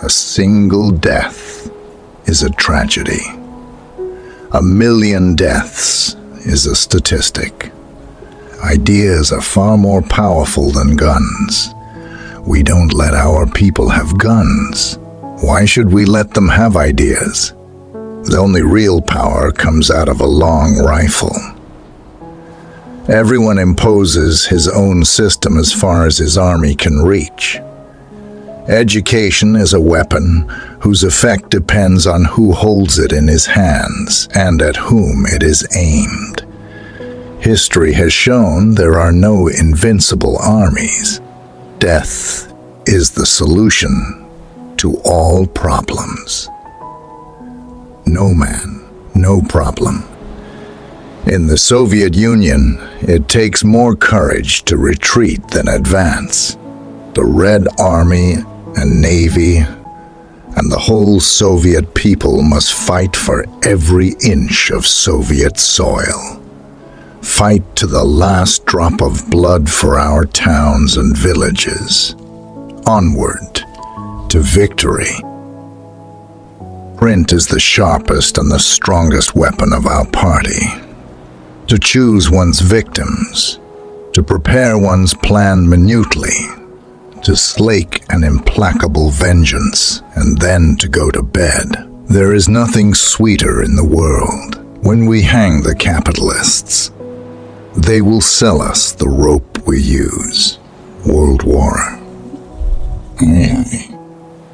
A single death is a tragedy. 1,000,000 deaths is a statistic. Ideas are far more powerful than guns. We don't let our people have guns. Why should we let them have ideas? The only real power comes out of a long rifle. Everyone imposes his own system as far as his army can reach. Education is a weapon whose effect depends on who holds it in his hands and at whom it is aimed. History has shown there are no invincible armies. Death is the solution to all problems. No man, no problem. In the Soviet Union, it takes more courage to retreat than advance. The Red Army and Navy and the whole Soviet people must fight for every inch of Soviet soil. Fight to the last drop of blood for our towns and villages. Onward to victory. Print is the sharpest and the strongest weapon of our party. To choose one's victims, to prepare one's plan minutely, to slake an implacable vengeance, and then to go to bed. There is nothing sweeter in the world. When we hang the capitalists, they will sell us the rope we use. World War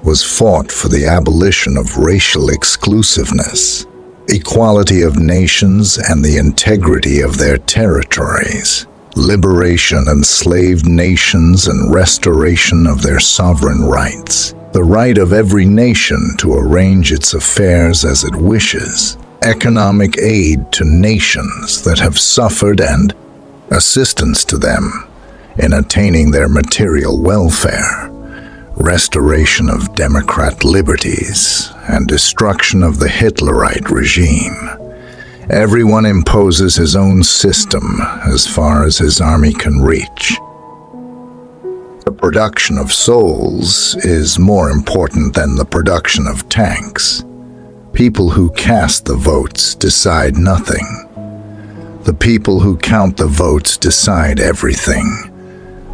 was fought for the abolition of racial exclusiveness, equality of nations and the integrity of their territories, liberation of enslaved nations and restoration of their sovereign rights, the right of every nation to arrange its affairs as it wishes, economic aid to nations that have suffered and assistance to them in attaining their material welfare, restoration of democrat liberties, and destruction of the Hitlerite regime. Everyone imposes his own system as far as his army can reach. The production of souls is more important than the production of tanks. People who cast the votes decide nothing. The people who count the votes decide everything.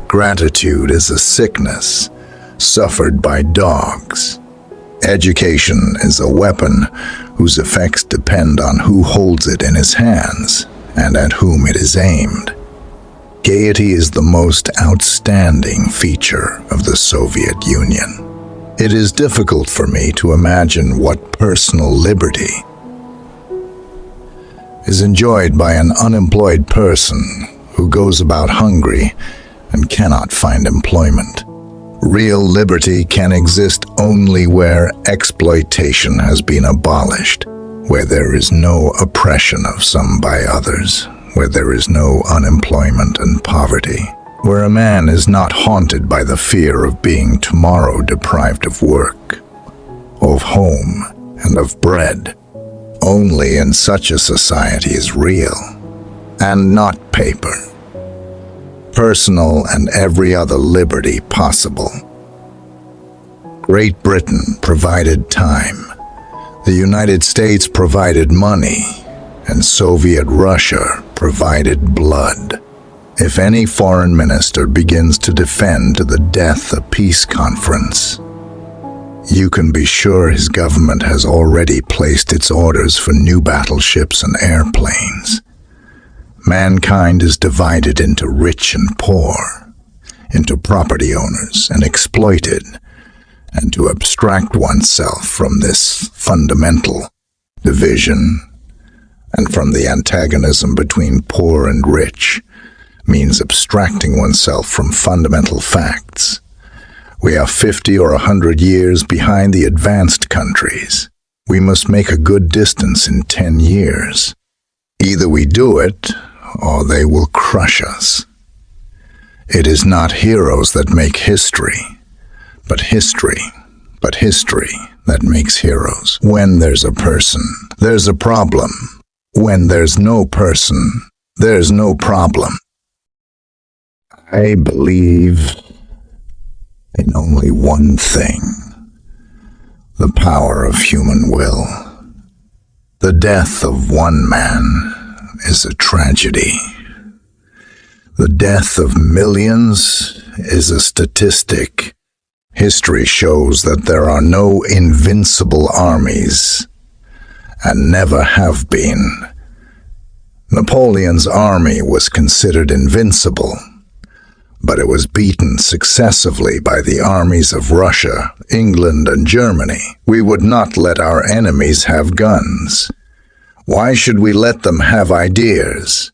Gratitude is a sickness suffered by dogs. Education is a weapon whose effects depend on who holds it in his hands and at whom it is aimed. Gaiety is the most outstanding feature of the Soviet Union. It is difficult for me to imagine what personal liberty is enjoyed by an unemployed person who goes about hungry and cannot find employment. Real liberty can exist only where exploitation has been abolished, where there is no oppression of some by others, where there is no unemployment and poverty, where a man is not haunted by the fear of being tomorrow deprived of work, of home, and of bread. Only in such a society is real, and not paper, personal and every other liberty possible. Great Britain provided time, the United States provided money, and Soviet Russia provided blood. If any foreign minister begins to defend to the death a peace conference, you can be sure his government has already placed its orders for new battleships and airplanes. Mankind is divided into rich and poor, into property owners and exploited, and to abstract oneself from this fundamental division and from the antagonism between poor and rich means abstracting oneself from fundamental facts. We are 50 or 100 years behind the advanced countries. We must make a good distance in 10 years. Either we do it, or they will crush us. It is not heroes that make history, but history that makes heroes. When there's a person, there's a problem. When there's no person, there's no problem. I believe in only one thing. power of human will. The death of one man is a tragedy. The death of millions is a statistic. History shows that there are no invincible armies, and never have been. Napoleon's army was considered invincible, but it was beaten successively by the armies of Russia, England, and Germany. We would not let our enemies have guns. Why should we let them have ideas?